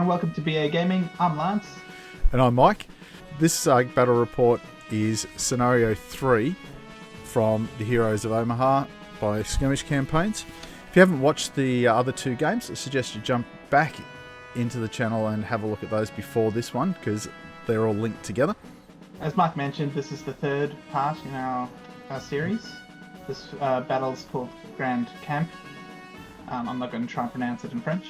everyone, welcome to BA Gaming. I'm Lance. And I'm Mike. This battle report is Scenario 3 from the Heroes of Omaha by Skirmish campaigns. If you haven't watched the other two games, I suggest you jump back into the channel and have a look at those before this one, because they're all linked together. As Mike mentioned, this is the third part in our series. This battle is called Grandcamp. I'm not going to try and pronounce it in French.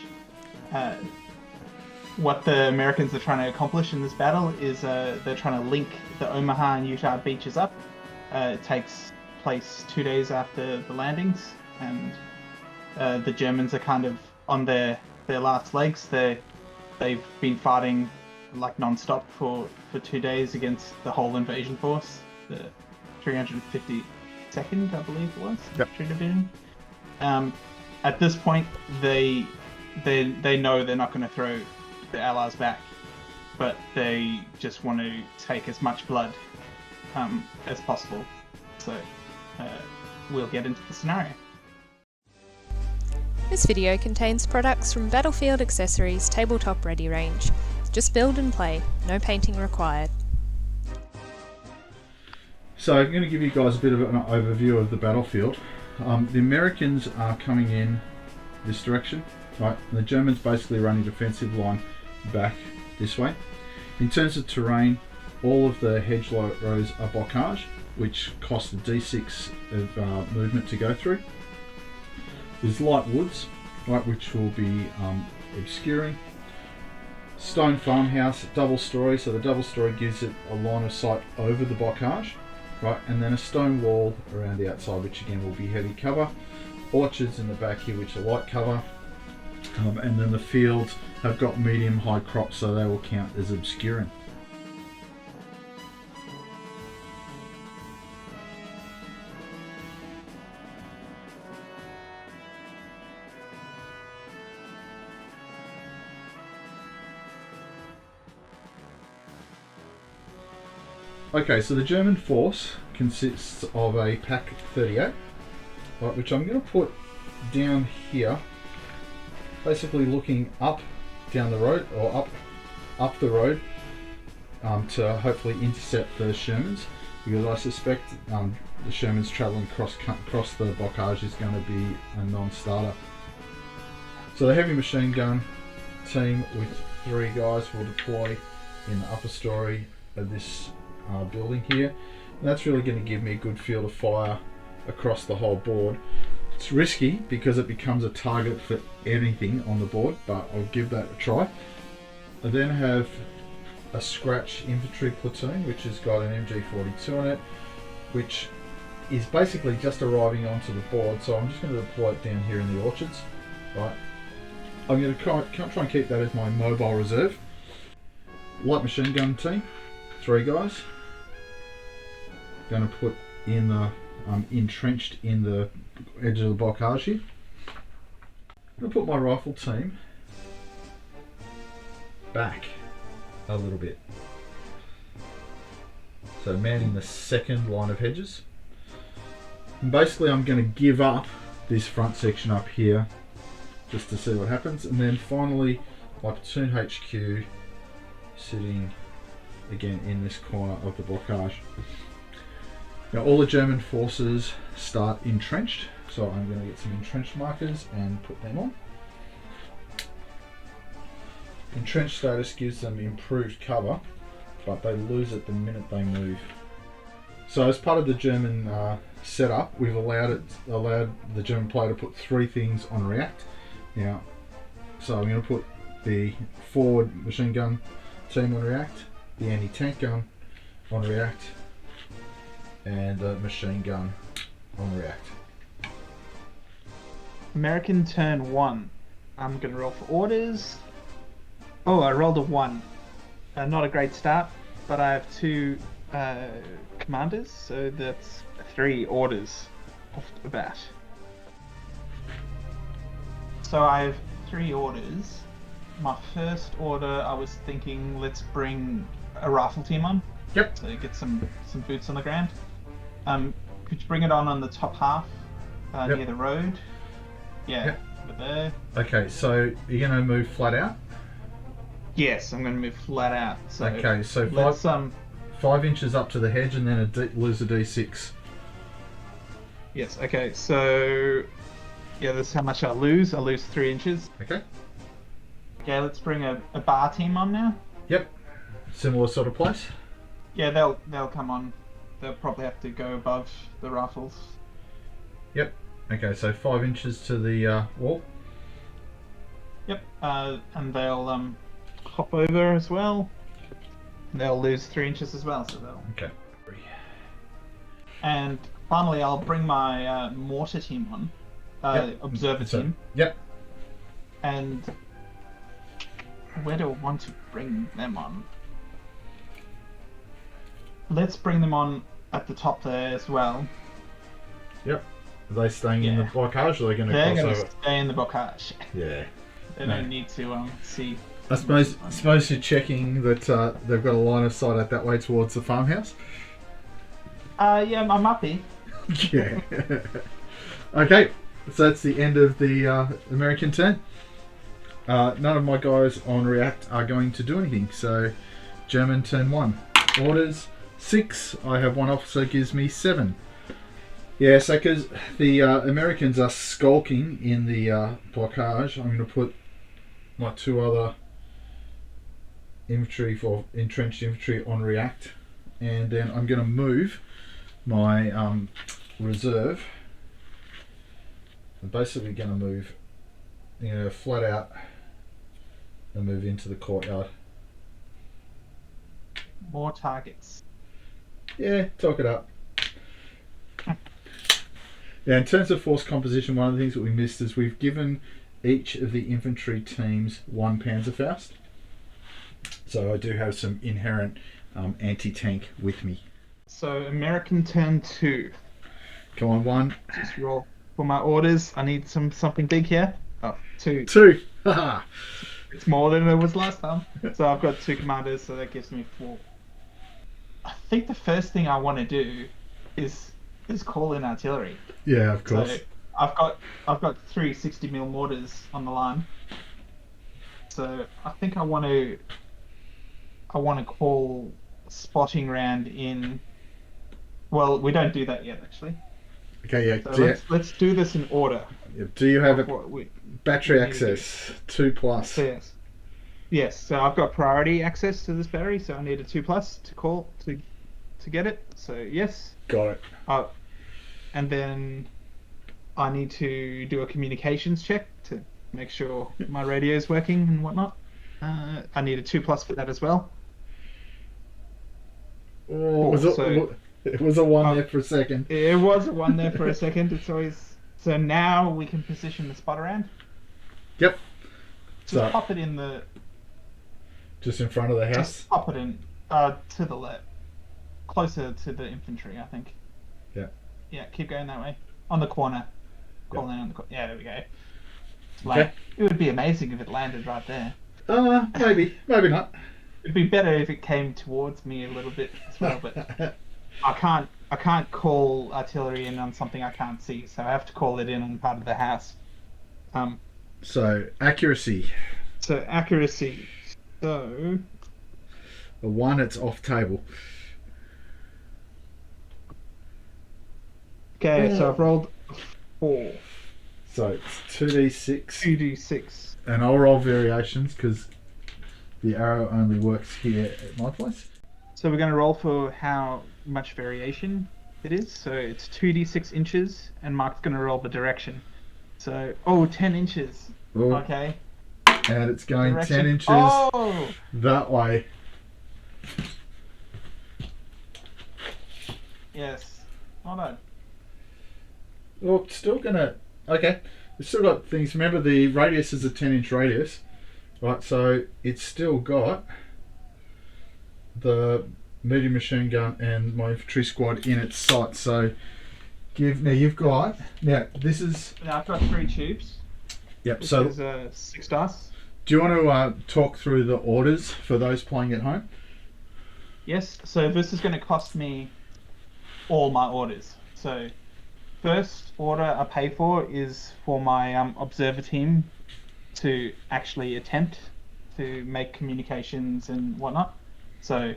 What the Americans are trying to accomplish in this battle is they're trying to link the Omaha and Utah beaches up. It takes place 2 days after the landings, and the Germans are kind of on their last legs. They've been fighting like non-stop for 2 days against the whole invasion force, the 352nd, I believe it was, Infantry Division. At this point, they know they're not going to throw the Allies back, but they just want to take as much blood as possible. So we'll get into the scenario. This video contains products from Battlefield Accessories Tabletop Ready range. Just build and play, no painting required. So I'm going to give you guys a bit of an overview of the battlefield. The Americans are coming in this direction, right? And the Germans basically running defensive line back this way. In terms of terrain, all of the hedge rows are bocage, which cost a d6 of movement to go through. There's light woods, right, which will be obscuring. Stone farmhouse, double story, so the double story gives it a line of sight over the bocage, right, and then a stone wall around the outside, which again will be heavy cover. Orchards in the back here, which are light cover, and then the fields have got medium high crops, so they will count as obscuring. Okay, so the German force consists of a Pack 38, right, which I'm going to put down here, basically looking up down the road, or up the road, to hopefully intercept the Shermans, because I suspect the Shermans travelling across the bocage is going to be a non-starter. So the heavy machine gun team with 3 guys will deploy in the upper story of this building here, and that's really going to give me a good field of fire across the whole board. It's risky because it becomes a target for anything on the board, but I'll give that a try. I then have a scratch infantry platoon which has got an MG42 on it, which is basically just arriving onto the board, so I'm just going to deploy it down here in the orchards. Right, I'm going to try and keep that as my mobile reserve. Light machine gun team, 3 guys. Going to put in the entrenched in the edge of the bocage here. I'm going to put my rifle team back a little bit, so manning the second line of hedges, and basically I'm going to give up this front section up here just to see what happens, and then finally my platoon HQ sitting again in this corner of the bocage. Now all the German forces start entrenched, so I'm going to get some entrenched markers and put them on. Entrenched status gives them improved cover, but they lose it the minute they move. So as part of the German setup, we've allowed the German player to put 3 things on react. Now, so I'm going to put the forward machine gun team on react, the anti-tank gun on react, and the machine gun on react. American turn 1. I'm going to roll for orders. Oh, I rolled a 1. Not a great start, but I have 2 commanders, so that's 3 orders off the bat. So I have 3 orders. My first order, I was thinking let's bring a rifle team on. Yep. So get some boots on the ground. Could you bring it on the top half near the road? Yeah, yep. Over there. Okay, so you're going to move flat out? Yes, I'm going to move flat out. So Okay, so let's 5 inches up to the hedge, and then lose a d6. Yes. Okay. So yeah, this is how much I lose. I lose 3 inches. Okay. Okay. Let's bring a bar team on now. Yep. Similar sort of place. Yeah, they'll come on. They'll probably have to go above the rifles. Yep. Okay, so 5 inches to the wall. Yep. And they'll hop over as well. They'll lose 3 inches as well. So they'll. Okay. And finally, I'll bring my mortar team on. Yep. Observer team. Yep. And where do I want to bring them on? Let's bring them on at the top there as well. Yep. Are they staying in the blockage, or are they going to cross over? They're going to stay in the blockage. Yeah. They don't need to see. I suppose you're checking that they've got a line of sight out that way towards the farmhouse. Yeah, I'm happy. Yeah. Okay, so that's the end of the American turn. None of my guys on react are going to do anything. So, German turn 1. Orders 6. I have one officer, gives me 7. Yeah, so because the Americans are skulking in the blockage, I'm going to put my 2 other infantry for entrenched infantry on react, and then I'm going to move my reserve. I'm basically going to move, flat out and move into the courtyard. More targets. Yeah, talk it up. Yeah, in terms of force composition, one of the things that we missed is we've given each of the infantry teams 1 Panzerfaust. So I do have some inherent anti-tank with me. So American turn 2. Come on, 1. Just roll for my orders. I need something big here. Oh, 2. 2. Haha. It's more than it was last time. So I've got 2 commanders, so that gives me 4. I think the first thing I want to do is call in artillery. Yeah, of course. So I've got 3 60mm mortars on the line. So I think I want to call spotting round in. Well, we don't do that yet, actually. Okay, yeah. So let's do this in order. Do you have a we battery access 2+? So yes. So I've got priority access to this battery, so I need a 2+ to call to get it. So yes. Got it. And then I need to do a communications check to make sure my radio is working and whatnot. I need a 2+ for that as well. Oh, it was a 1 there for a second. It was a 1 there for a second. It's always so. Now we can position the spot around. Yep. Just pop it in the. Just in front of the house. Just pop it in to the left, closer to the infantry, I think. Yeah. Yeah, keep going that way. On the corner. Calling on the corner. Yeah, there we go. Okay. It would be amazing if it landed right there. Maybe not. It'd be better if it came towards me a little bit as well, but I can't call artillery in on something I can't see, so I have to call it in on part of the house. So accuracy. So accuracy. So A 1, it's off table. okay, so I've rolled 4. So it's 2d6. 2d6. And I'll roll variations because the arrow only works here at my place. So we're going to roll for how much variation it is. So it's 2d6 inches, and Mark's going to roll the direction. So 10 inches. Oh. Okay. And it's going Direction. 10 inches that way. Yes. Hold on. Well, it's still gonna. Okay. It's still got things. Remember, the radius is a 10-inch radius. Right, so it's still got the medium machine gun and my infantry squad in its sight. So you've got this is. Now I've got 3 tubes. Yep. This So is 6 dice. do you want to talk through the orders for those playing at home? Yes. So this is going to cost me all my orders. So first order I pay for is for my observer team to actually attempt to make communications and whatnot. So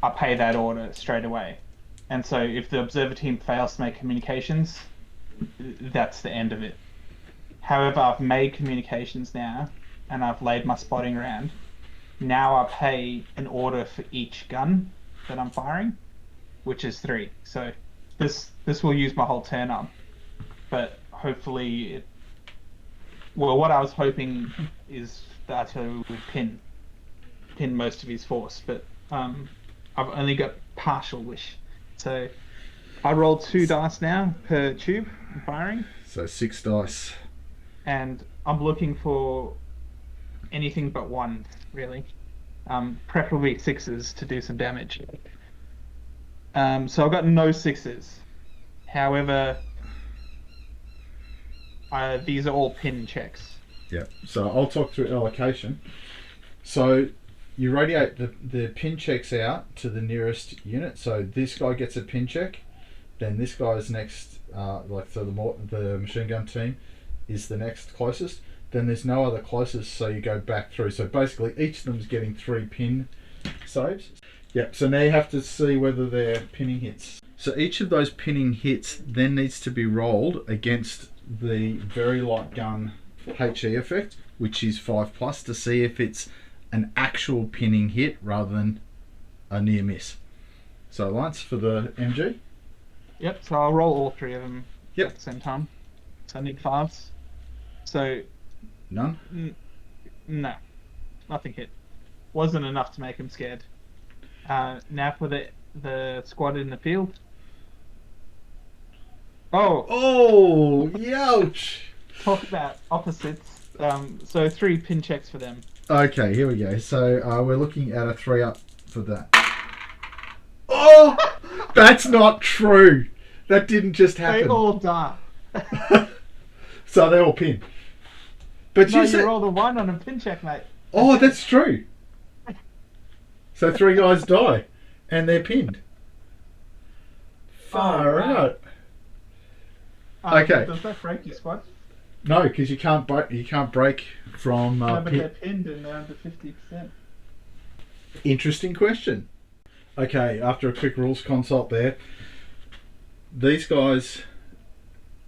I pay that order straight away. And so if the observer team fails to make communications, that's the end of it. However, I've made communications now, and I've laid my spotting around. Now I pay an order for each gun that I'm firing, which is 3. So this will use my whole turn up, but hopefully what I was hoping is the artillery would pin most of his force, but I've only got partial wish. So I roll 2 dice now per tube I'm firing. So 6 dice. And I'm looking for anything but 1, really. Preferably 6s to do some damage. So I've got no 6s. However, these are all pin checks. Yeah. So I'll talk through allocation. So you radiate the pin checks out to the nearest unit. So this guy gets a pin check. Then this guy's next, the machine gun team is the next closest. Then there's no other closest, so you go back through. So basically each of them is getting 3 pin saves. Yep, so now you have to see whether they're pinning hits. So each of those pinning hits then needs to be rolled against the very light gun HE effect, which is 5+, to see if it's an actual pinning hit rather than a near miss. So Lance, for the MG? Yep, so I'll roll all 3 of them Yep. at the same time. So I need 5s. So None? no, nothing hit. Wasn't enough to make him scared. Now for the squad in the field. Oh, ouch! Talk about opposites. So 3 pin checks for them. Okay, here we go. So we're looking at a 3 up for that. Oh! That's not true! That didn't just happen. They all die. So they all pin. But No, you said... you rolled a 1 on a pin check, mate. Oh, that's true. So 3 guys die, and they're pinned. Far out. Okay. Does that break your squad? No, because you can't break from No, but pin. they're pinned and they're under 50%. Interesting question. Okay, after a quick rules consult there, these guys,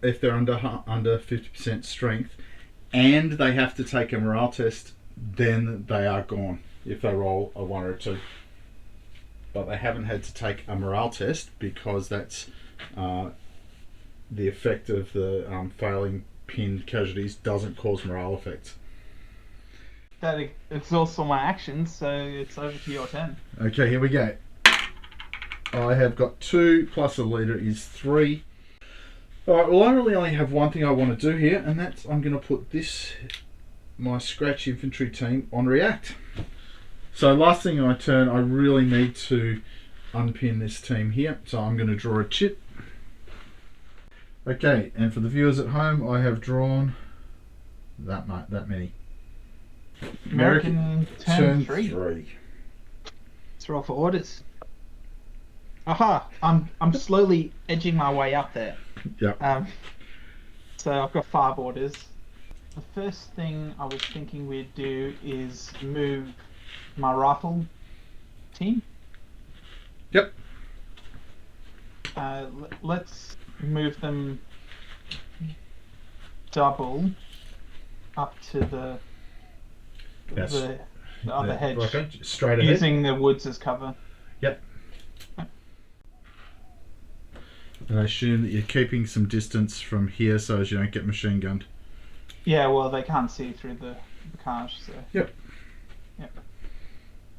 if they're under 50% strength, and they have to take a morale test, then they are gone if they roll a 1 or a 2. But they haven't had to take a morale test because that's the effect of the failing pinned casualties doesn't cause morale effects. That exhausts all my actions, so it's over to your turn. Okay, here we go. I have got 2 plus a leader is 3. Alright, well I really only have one thing I want to do here, and that's I'm going to put my scratch infantry team on react. So last thing on my turn, I really need to unpin this team here, so I'm going to draw a chit. Okay, and for the viewers at home, I have drawn that many. American turn 3. Let's roll for orders. Aha! I'm slowly edging my way up there. Yep. So I've got 5 orders. The first thing I was thinking we'd do is move my rifle team. Yep. Let's move them double up to the other hedge, Okay, straight ahead. using the woods as cover. Yep. And I assume that you're keeping some distance from here so as you don't get machine gunned. Yeah, well, they can't see through the bocage, so... Yep. Yep.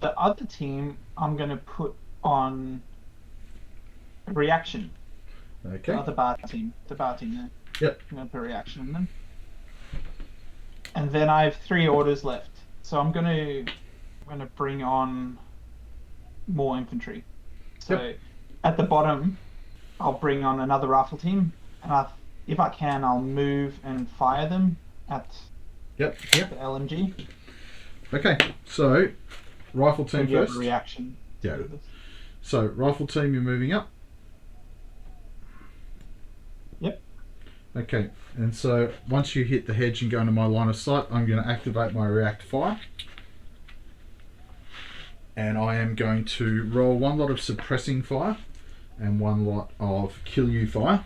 The other team, I'm going to put on a reaction. Okay. The other bar team there. Yep. I'm going to put a reaction on them. And then I have 3 orders left. So I'm going to bring on more infantry. So Yep. at the bottom, I'll bring on another rifle team, and if I can, I'll move and fire them at the LMG. Okay, so rifle team So you have first. a reaction. Yeah. to this. So rifle team, you're moving up. Yep. Okay, and so once you hit the hedge and go into my line of sight, I'm going to activate my react fire. and I am going to roll one lot of suppressing fire and one lot of kill you fire.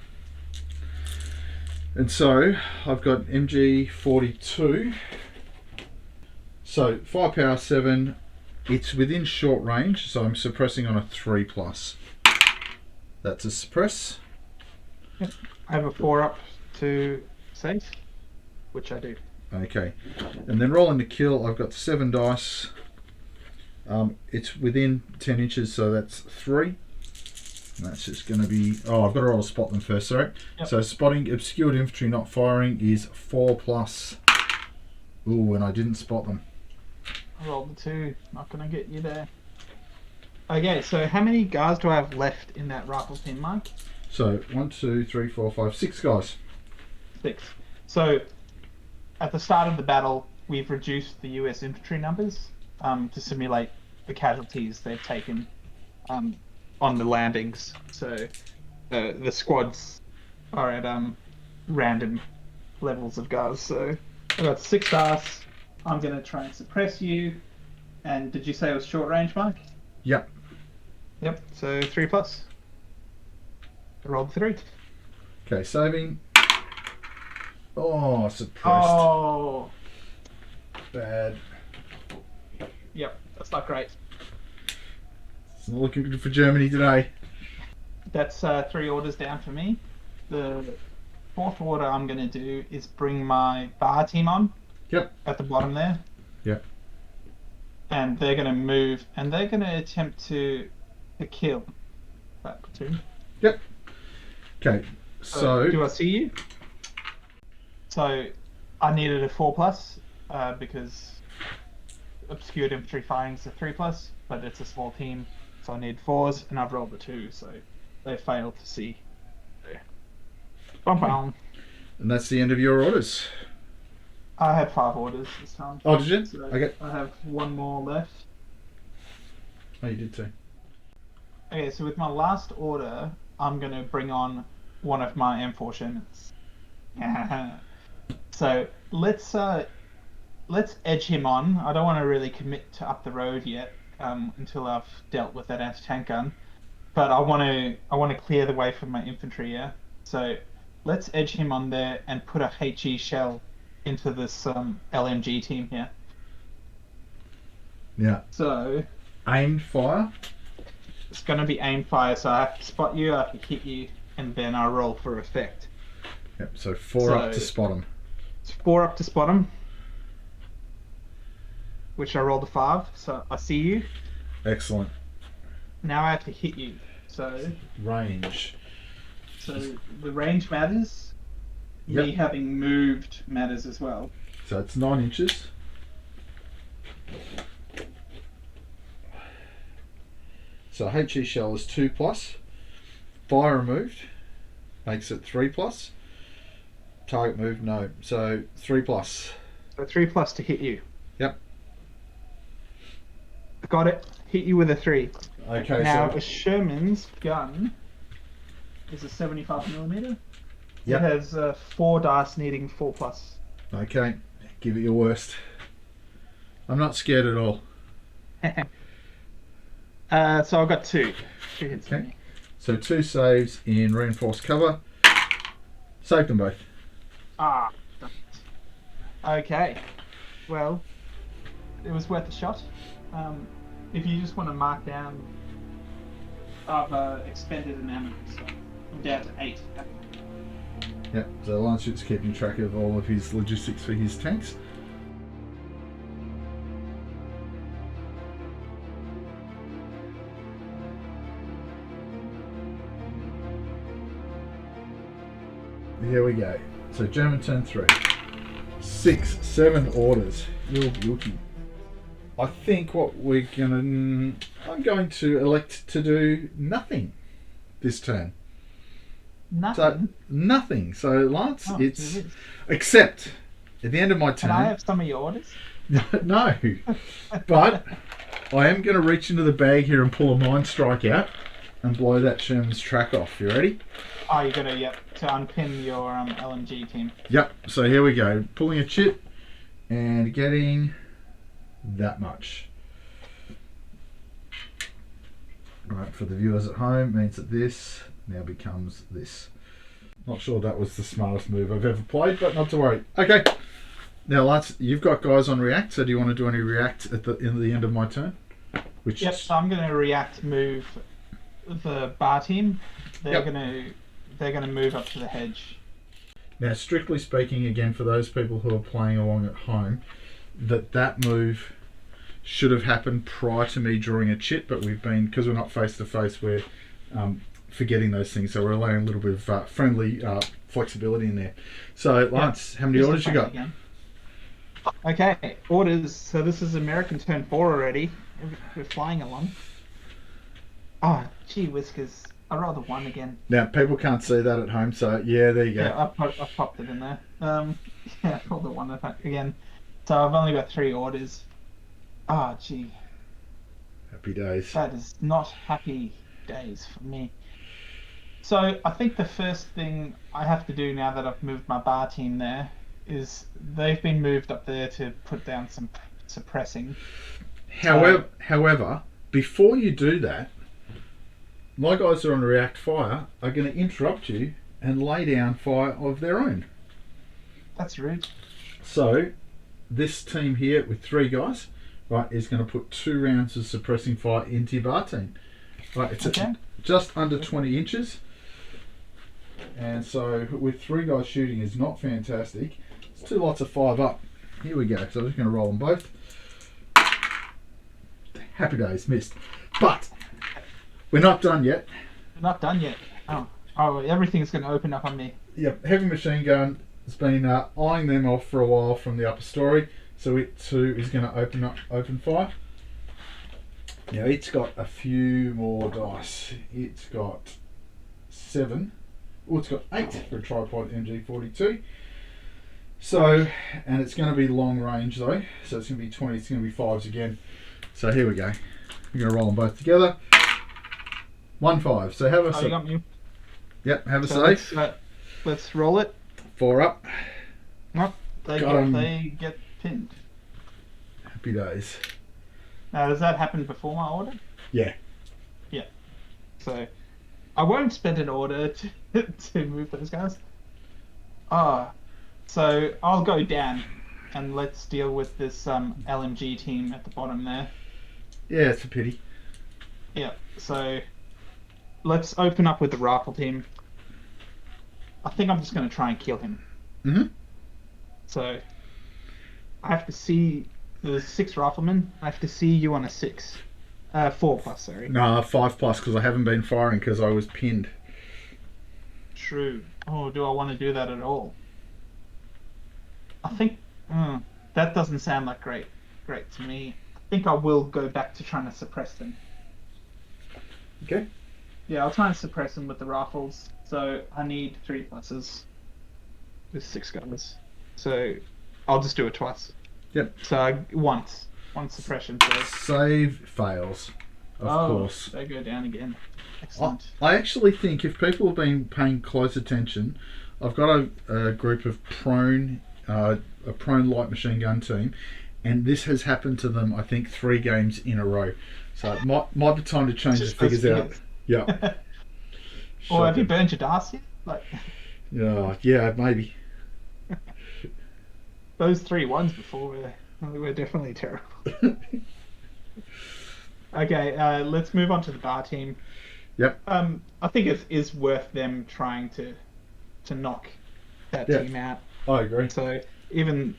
And so I've got MG 42. So firepower 7. It's within short range, so I'm suppressing on a 3+. That's a suppress. Yep. I have a 4 up to save, which I do. Okay, and then rolling the kill, I've got 7 dice. It's within 10 inches, so that's 3. And that's just going to be... Oh, I've got to roll to spot them first, sorry. Yep. So spotting obscured infantry not firing is 4+. Ooh, and I didn't spot them. I rolled the 2, not going to get you there. Okay, so how many guys do I have left in that rifle team, Mike? So 1, 2, 3, 4, 5, 6 guys. 6. So at the start of the battle, we've reduced the US infantry numbers to simulate the casualties they've taken on the landings. So the squads are at random levels of guys. So I've got 6 dice. I'm going to try and suppress you. And did you say it was short range, Mike? Yep. Yep, so 3+. I rolled 3. Okay, saving. Oh, suppressed. Oh, Bad. yep, that's not great. It's not looking good for Germany today. That's 3 orders down for me. The 4th order I'm going to do is bring my bar team on. Yep. At the bottom there. Yep. And they're going to move, and they're going to attempt to kill that platoon. Yep. Okay, so... do I see you? So I needed a 4+, because obscured infantry firing is a 3+, but it's a small team, so I need 4s, and I've rolled a 2, so they failed to see. Bum, bum. And that's the end of your orders. I had 5 orders this time. Oh, did you? So Okay. I have 1 more left. Oh, you did too. Okay, so with my last order, I'm going to bring on one of my M4 Shermans. So let's edge him on. I don't want to really commit to up the road yet until I've dealt with that anti-tank gun, but I want to clear the way for my infantry. Yeah. So let's edge him on there and put a HE shell into this LMG team here. Yeah. So Aimed fire. it's going to be aim fire, so I have to spot you, I have to hit you, and then I roll for effect. Yep. So 4 up to spot him. It's 4 up to spot him, which I rolled a 5, so I see you. Excellent. Now I have to hit you. So Range. the range matters. Yep. Me having moved matters as well. So it's 9 inches. So HE shell is 2+. Fire removed makes it 3+. Target moved, no. So 3+. So 3+ to hit you. Yep. Got it. Hit you with a 3. Okay, Now so a Sherman's gun is a 75mm. Yep. It has 4 dice needing 4+. okay, give it your worst. I'm not scared at all. So I've got 2. 2 hits for Okay. me. So 2 saves in reinforced cover. Saved them both. Ah. Okay. Well, it was worth a shot. If you just want to mark down, I've expended an ammo, so I'm down to 8. Yep, so Lance's keeping track of all of his logistics for his tanks. Here we go. So German turn 3. 6, 7 orders. You're yucky. I think what we're gonna... I'm going to elect to do nothing this turn. Nothing. So, nothing. So, Lance, Oh, it's... it is. Except, at the end of my turn... Can I have some of your orders? No. But, I am going to reach into the bag here and pull a mine strike out and blow that Sherman's track off. You ready? Oh, you're gonna, yep, to unpin your LMG team. Yep. So, here we go. Pulling a chip and getting that much. Right, for the viewers at home, means that this now becomes this. Not sure that was the smartest move I've ever played, but not to worry. Okay, now Lance, you've got guys on react, so do you want to do any react at the end of my turn? Yep, so I'm going to react move the bar team. They're gonna move up to the hedge. Now, strictly speaking, again, for those people who are playing along at home, that move should have happened prior to me drawing a chit, but we've been, because we're not face to face, we're forgetting those things, so we're allowing a little bit of friendly flexibility in there. So, Lance, how many orders you got? Again. Okay, orders. So this is American turn 4 already. We're flying along. Oh, gee whiskers. I'd rather 1 again. Now, people can't see that at home, so yeah, there you go. Yeah, I popped it in there. Yeah, I the 1 again. So I've only got 3 orders. Oh, gee. Happy days. That is not happy days for me. So I think the first thing I have to do now that I've moved my bar team there is they've been moved up there to put down some suppressing. However, before you do that, my guys are on react fire are going to interrupt you and lay down fire of their own. That's rude. So this team here with 3 guys, right, is going to put 2 rounds of suppressing fire into your bar team. Right, it's just under 20 inches. And so with 3 guys shooting is not fantastic. It's 2 lots of 5 up. Here we go. So I'm just going to roll them both. Happy days, missed. But we're not done yet. We're not done yet. Oh, everything's going to open up on me. Yep, heavy machine gun has been eyeing them off for a while from the upper story. So it too is going to open fire. Now it's got a few more dice. It's got 7. Oh, it's got 8 for a tripod MG42. So, and it's going to be long range though. So it's going to be 20. It's going to be 5s again. So here we go. We're going to roll them both together. 1 5. So have a you got me. Yep, have a save. Let's roll it. 4 up. Nope, they get pinned. Happy days. Now, does that happen before my order? Yeah. Yeah. So I won't spend an order to move those guys. So I'll go down and let's deal with this LMG team at the bottom there. Yeah, it's a pity. Yeah, so let's open up with the rifle team. I think I'm just going to try and kill him. Mm-hmm. So I have to see the 6 riflemen. I have to see you on a 6. 4 plus, sorry. No, 5 plus because I haven't been firing because I was pinned. True. Oh, do I want to do that at all? I think that doesn't sound like great to me. I think I will go back to trying to suppress them. Okay. Yeah, I'll try and suppress them with the rifles. So I need 3 pluses with 6 guns. So I'll just do it twice. Yep. So once. 1 suppression. So. Save fails, of course. They go down again. Excellent. I actually think if people have been paying close attention, I've got a group of a prone light machine gun team, and this has happened to them, I think, 3 games in a row. So it might be time to change the figures out. Yeah. Or have you burned your dice yet? Like. Yeah, maybe. Those 3 ones before were definitely terrible. Okay, let's move on to the bar team. Yep. I think it is worth them trying to knock that team out. I agree. So even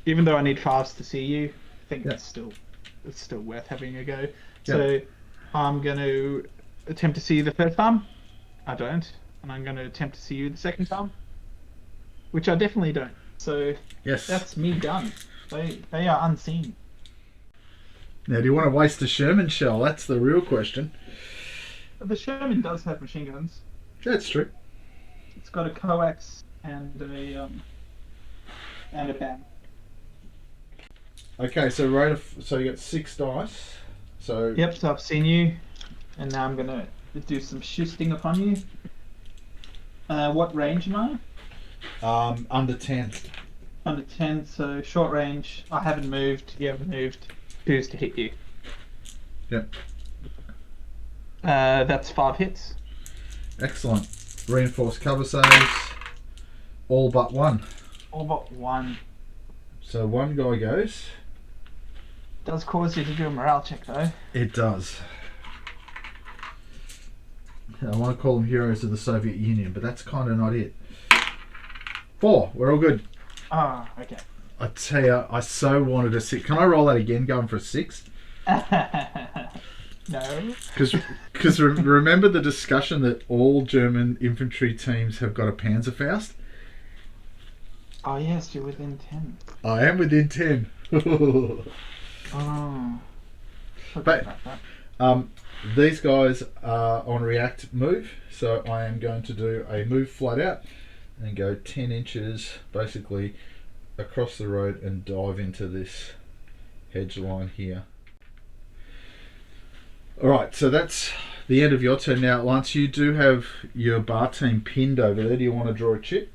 though I need 5s to see you, I think it's still worth having a go. Yep. So I'm going to attempt to see you the first time. I don't, and I'm going to attempt to see you the second time, which I definitely don't. So that's me done. They are unseen. Now, do you want to waste a Sherman shell? That's the real question. The Sherman does have machine guns. That's true. It's got a coax and a bang. Okay, so so you got 6 dice. So yep. So I've seen you, and now I'm gonna do some shooting upon you. What range am I? Under 10. Under 10, so short range. I haven't moved. You haven't moved. Choose to hit you. Yep. That's 5 hits. Excellent. Reinforced cover saves. All but one. All but one. So one guy goes. Does cause you to do a morale check though. It does. I want to call them heroes of the Soviet Union, but that's kind of not it. 4. We're all good. Ah, okay. I tell you, I so wanted a 6. Can I roll that again, going for a 6? No. Because remember the discussion that all German infantry teams have got a Panzerfaust? Oh yes, you're within 10. I am within 10. Oh. But these guys are on react move, so I am going to do a move flat out and go 10 inches basically across the road and dive into this hedge line here. Alright, so that's the end of your turn. Now, Lance, you do have your bar team pinned over there. Do you want to draw a chip?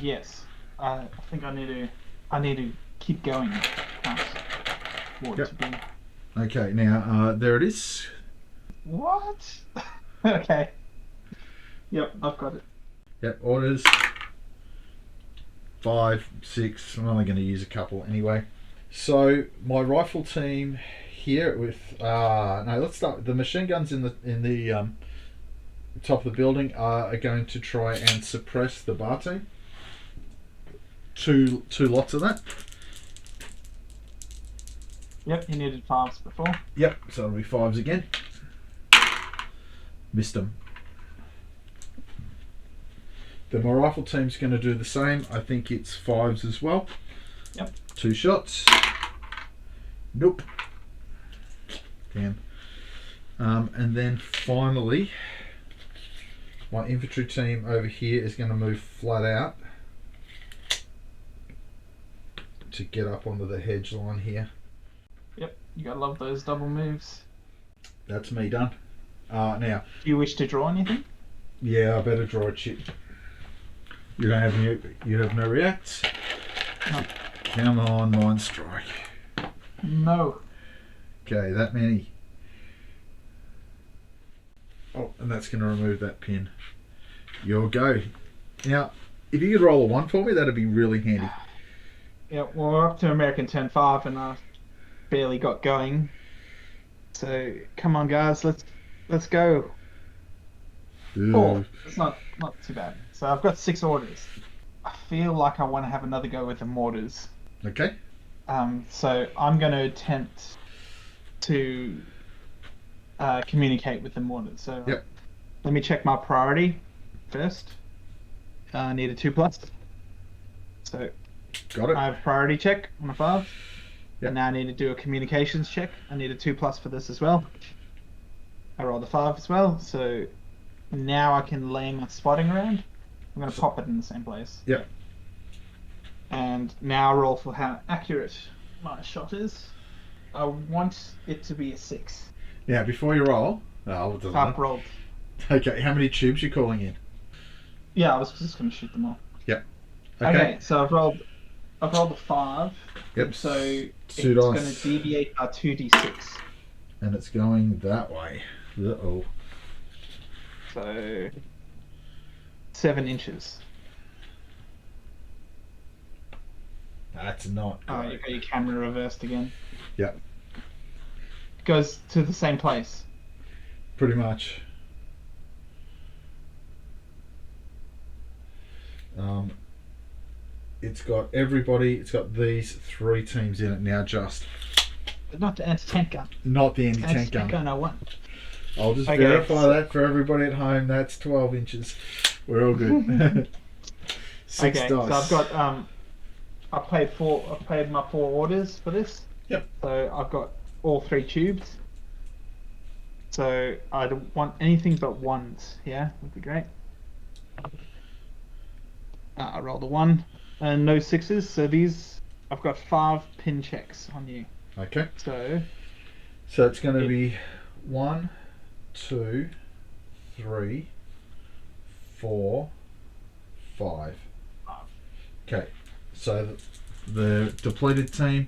Yes. I think I need to keep going. Yep. Okay, now there it is. What? Okay. Yep, I've got it. Yep, orders. 5, 6. I'm only going to use a couple anyway. So my rifle team here with no, let's start with the machine guns in the top of the building are going to try and suppress the bar team. Two lots of that. Yep, you needed 5s before. Yep, so it'll be 5s again. Missed them. Then my rifle team's going to do the same. I think it's 5s as well. Yep. 2 shots. Nope. Damn. And then finally, my infantry team over here is going to move flat out to get up onto the hedge line here. Yep, you gotta love those double moves. That's me done. Now, Do you wish to draw anything? yeah, I better draw a chip. You don't have any. You have no reacts. No. Come on, Mind Strike. No. Okay, that many. Oh, and that's going to remove that pin. Your go. Now, if you could roll a 1 for me, that'd be really handy. Yeah, well, we're up to American 10-5 and I barely got going. So come on, guys, let's go. 4. It's not too bad. So I've got 6 orders. I feel like I want to have another go with the mortars. Okay. So I'm going to attempt to communicate with the mortars. So Yep. let me check my priority first. I need a 2+. So Got it. I have a priority check on a 5. Yep. And now I need to do a communications check. I need a 2+ for this as well. I rolled a 5 as well, so now I can lay my spotting around. I'm going to pop it in the same place. Yep. And now I roll for how accurate my shot is. I want it to be a 6. Now, before you roll, it doesn't I've matter. rolled. Okay, how many tubes you calling in? Yeah, I was just going to shoot them all. Yep. Okay, so I've rolled a 5. Yep. So it's 2 going dice. to deviate by 2d6. And it's going that way. Uh-oh. So 7 inches. That's not Oh, you great. got your camera reversed again. Yep. Goes to the same place. Pretty much. It's got everybody. It's got these 3 teams in it now. Just But not the anti-tank gun. not the anti-tank Anti-tank gun. gun I want. I'll just Okay, verify so- that for everybody at home. That's 12 inches. We're all good. 6 Okay, dice. so I've got I played my 4 orders for this. Yep. So I've got all 3 tubes. So I don't want anything but 1s here. Would be great. I rolled a 1 and no 6s. So these I've got 5 pin checks on you. Okay. So So it's going to be 1, 2, 3, 4, 5. Okay. So the depleted team,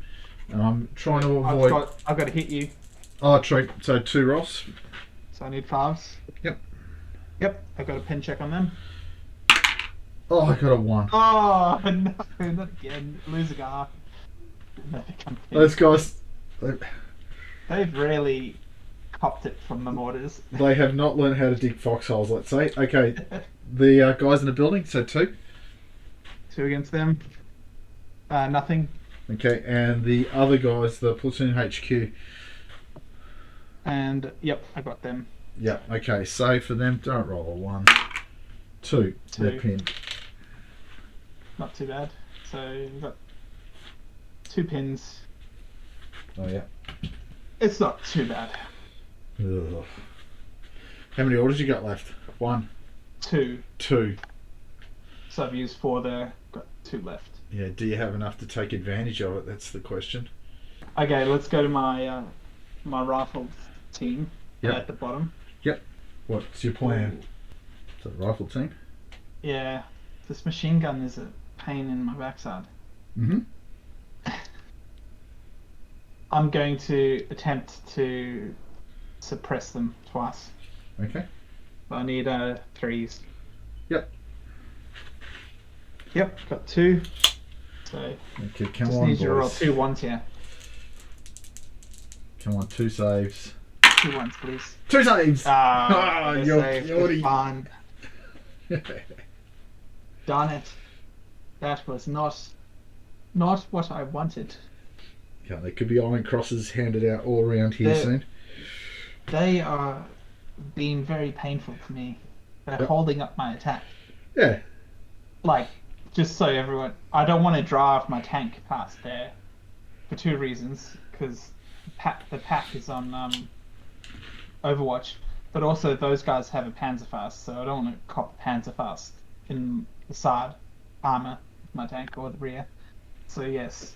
and I'm trying to avoid. I've got to hit you. Oh, treat. So 2 rolls. So I need 5s. Yep. Yep, I got a pin check on them. Oh, I got a 1. Oh, no, not again. Lose a guy. No, they come in. Those guys, They've really copped it from the mortars. they have not learned how to dig foxholes, let's say. Okay, the guys in the building, so 2. 2 against them. Nothing. Okay, and the other guys, the platoon HQ. And, yep, I got them. Yeah, okay, so for them, don't roll a 1. 2, 2. they're pinned. Not too bad. So, we've got 2 pins. Oh, yeah. It's not too bad. Ugh. How many orders you got left? 1. 2. 2. So I've used 4 there, got 2 left. Yeah, do you have enough to take advantage of it? That's the question. Okay, let's go to my my rifle team at the bottom. Yep. What's your plan? Is that rifle team? Yeah, this machine gun is a pain in my backside. Mm-hmm. I'm going to attempt to suppress them twice. Okay. I need 3s. Yep. Yep, got 2. So Okay, come just on, need you to roll boys. 2 1s here. Come on, 2 saves. 2 1s, please. 2 saves! Ah, Oh, the you're save naughty. was fine. Darn it. That was not what I wanted. Yeah, there could be iron crosses handed out all around here They're- soon. They are being very painful to me. They're holding up my attack. Yeah. Like, just so everyone... I don't want to drive my tank past there for 2 reasons. Because the pack is on Overwatch. But also those guys have a Panzerfaust, so I don't want to cop Panzerfaust in the side armor of my tank or the rear. So yes,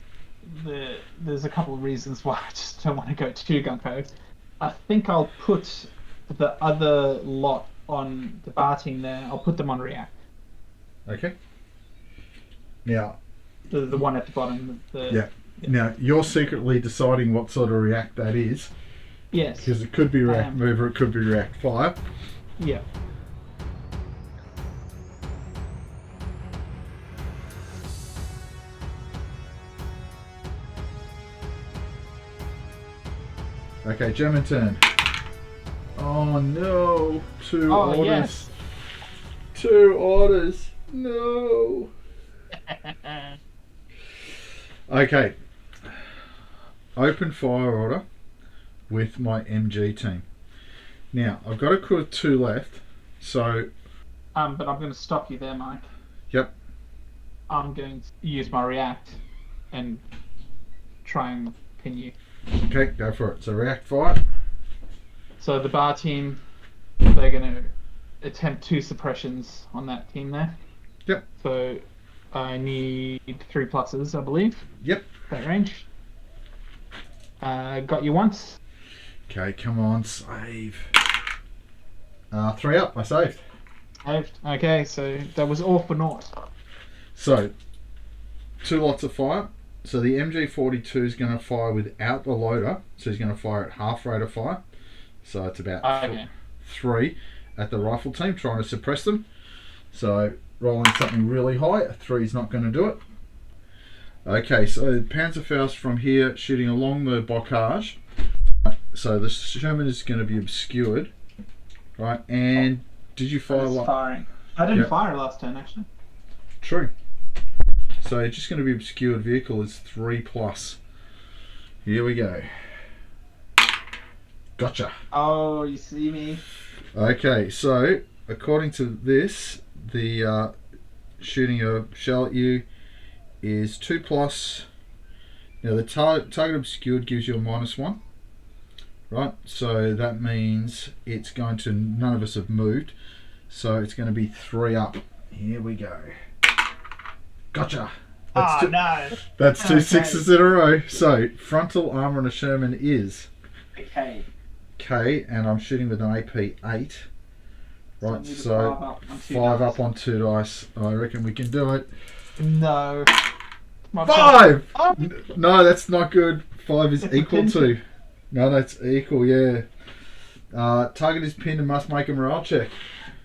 there's a couple of reasons why I just don't want to go too gung-ho. I think I'll put the other lot on the bar team there. I'll put them on react. Okay. Now, The one at the bottom. yeah. Now, you're secretly deciding what sort of react that is. Yes. Because it could be react am. move or it could be react fire. Yeah. Okay, German turn. Oh no! 2 Oh, orders. yes. 2 orders. No. Okay. Open fire order with my MG team. Now, I've got a crew of 2 left, so... But I'm going to stop you there, Mike. Yep. I'm going to use my react and try and pin you. Okay, go for it. So react fire. So the bar team, they're going to attempt 2 suppressions on that team there. Yep. So I need 3 pluses, I believe. Yep. That range. Got you once. Okay, come on, save. 3 up, I saved. Saved. Okay, so that was all for naught. So, 2 lots of fire. So the MG42 is going to fire without the loader. So he's going to fire at half rate of fire. So it's about 3 at the rifle team, trying to suppress them. So rolling something really high, a 3 is not going to do it. Okay, so Panzerfaust from here shooting along the bocage. So the Sherman is going to be obscured, right? And did you fire? Firing. I didn't fire last turn actually. True. So it's just going to be obscured. Vehicle is 3+. Here we go. Gotcha. Oh, you see me? Okay, so according to this, the shooting a shell at you is 2+. Now the target obscured gives you a -1, right? So that means it's going to, none of us have moved, so it's going to be 3 up. Here we go. Gotcha. That's no. That's 2 Okay. 6s in a row. So frontal armor on a Sherman is Okay. K, and I'm shooting with an AP8. Right, So so 5 up on 2 dice. I reckon we can do it. No. My 5! Oh. No, that's not good. 5 is It's a equal pin. to. No, that's equal, yeah. Target is pinned and must make a morale check.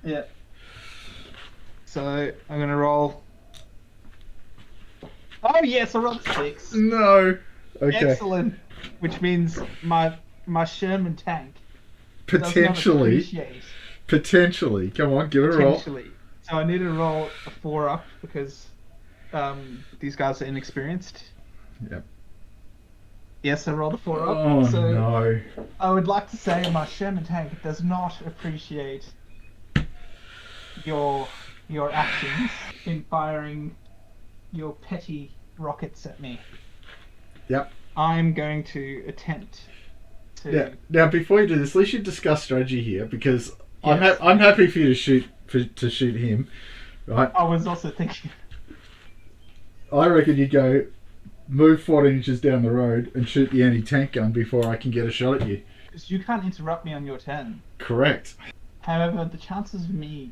Yeah. So I'm gonna roll. Oh yes, I rolled a 6. No. Okay. Excellent. Which means my Sherman tank does not Potentially. appreciate. Potentially. Come on, give it a roll. Potentially. So I need to roll a 4 up because these guys are inexperienced. Yep. Yes, I rolled a 4 up. Oh so no. I would like to say my Sherman tank does not appreciate your actions in firing your petty rockets at me. Yep. I'm going to attempt to. Yeah. Now, before you do this, we should discuss strategy here because Yes. I'm happy for you to shoot him, right? I was also thinking. I reckon you go move 14 inches down the road and shoot the anti-tank gun before I can get a shot at you. Because you can't interrupt me on your turn. Correct. However, the chances of me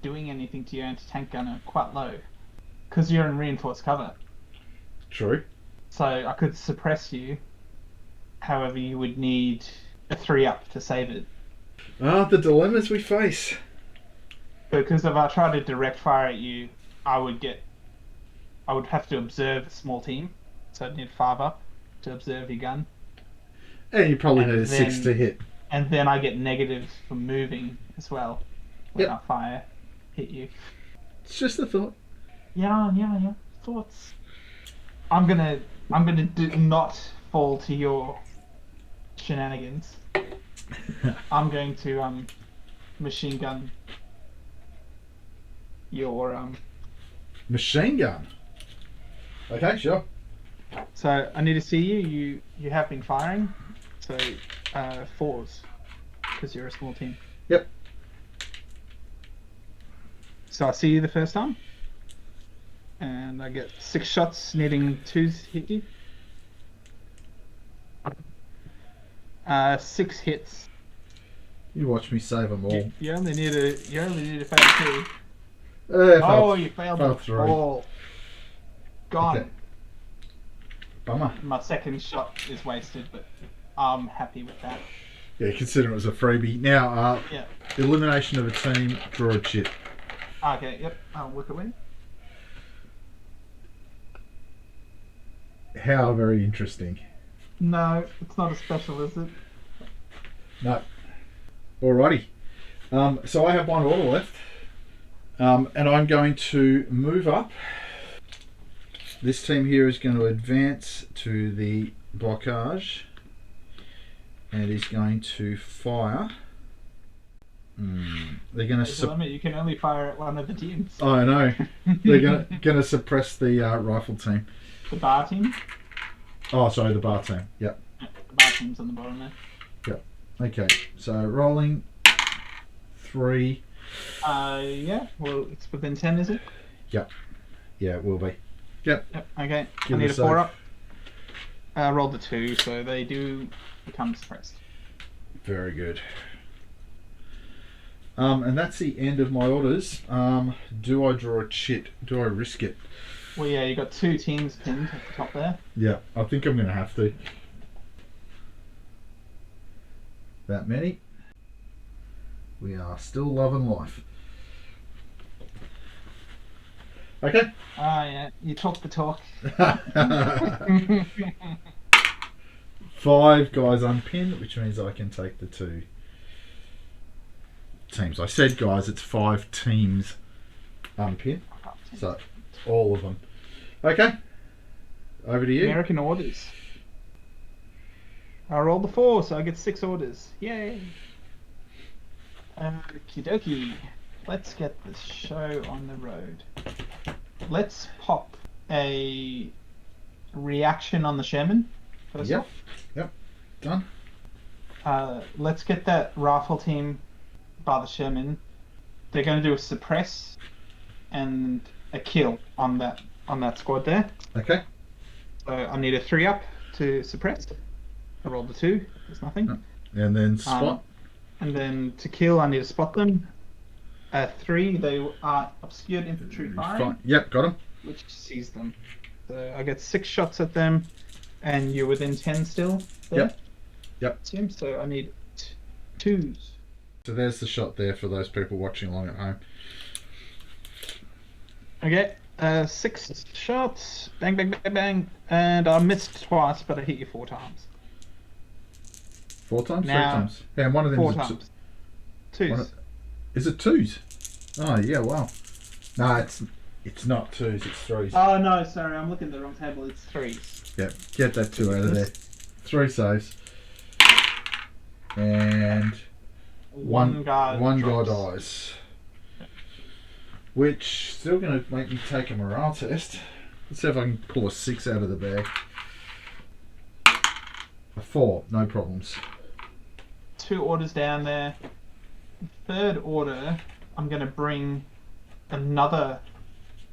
doing anything to your anti-tank gun are quite low. Because you're in reinforced cover. True. So I could suppress you. However, you would need a 3 up to save it. The dilemmas we face. Because if I try to direct fire at you, I would have to observe a small team. So I'd need 5 up to observe your gun. And you probably And need a 6 then- to hit. And then I get negatives for moving as well. When Yep. I hit you. It's just a thought. Yeah. Thoughts. I'm gonna not fall to your shenanigans. I'm going to machine gun your Machine gun. Okay, sure. So I need to see you. You have been firing. So 4s, because you're a small team. Yep. So I see you the first time, and I get 6 shots, needing 2 to hit you. 6 hits. You watch me save them all. You only need a fail 2. Oh, You failed failed the 3. ball. Gone. Okay. Bummer. My second shot is wasted, but I'm happy with that. Yeah, consider it was a freebie. Now, Yeah. elimination of a team, draw a chit. Okay. Yep. I'll work a win. How very interesting. No, it's not a special, is it? No. Alrighty. So I have 1 order left. And I'm going to move up. This team here is going to advance to the blockage and is going to fire. They're going There's a limit. You can only fire at one of the teams. Oh, I know. They're going to suppress the rifle team. The bar team. Oh, sorry, the bar team. Yep. Yeah, the bar team's on the bottom there. Okay. So rolling 3. Yeah. Well, it's within 10, is it? Yeah, it will be. Yep. Okay. Give I it a need a 4 save. up. I rolled the 2, so they do become suppressed. Very good. And that's the end of my orders. Do I draw a chit? Do I risk it? Well, yeah, you got 2 teams pinned at the top there. Yeah, I think I'm going to have to. That many. We are still loving life. Okay. Yeah. You talk the talk. 5 guys unpinned, which means I can take the 2 teams. I said, guys, it's 5 teams unpinned. So, all of them. Okay. Over to you. American orders. I rolled the 4, so I get 6 orders. Yay! Okie dokie. Let's get this show on the road. Let's pop a reaction on the Sherman first Yep. off. Yep. Done. Let's get that rifle team by the Sherman. They're going to do a suppress and a kill on that squad there. Okay. So I need a 3 up to suppress. I rolled the 2. There's nothing. And then spot. And then to kill, I need to spot them. 3, they are obscured infantry firing, Fine. Yep, got him. which sees them. So I get 6 shots at them, and you're within 10 still there. Yep. Assume. So I need Twos. So there's the shot there for those people watching along at home. Okay. 6 shots. Bang, bang, bang, bang. And I missed twice, but I hit you 4 times. 4 times? Now, 3 times? Yeah, and one of them 4 is times. Twos. Is it 2s? Oh, yeah, wow. No, it's not 2s, it's 3s. Oh, no, sorry. I'm looking at the wrong table. It's 3s. Yeah, get that 2 out of there. 3 saves. And one guy dies. Which still going to make me take a morale test. Let's see if I can pull a 6 out of the bag. A 4, no problems. 2 orders down there. Third order, I'm going to bring another,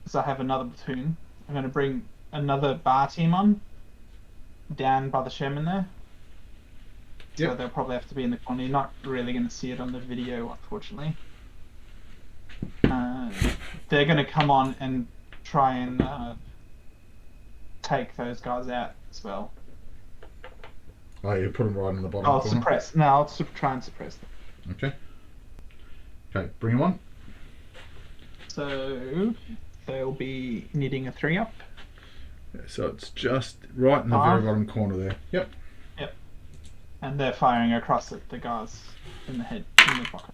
because I have another platoon, I'm going to bring another bar team on, down by the Sherman there. So Yep. they'll probably have to be in the corner. You're not really going to see it on the video, unfortunately. They're going to come on and try and take those guys out as well. Oh, you put them right in the bottom I'll corner? suppress. No, I'll try and suppress them. Okay. Okay, bring them on. So they'll be needing a 3 up. Yeah, so it's just right in the very bottom corner there. Yep. And they're firing across at the guys in the head, in the pocket.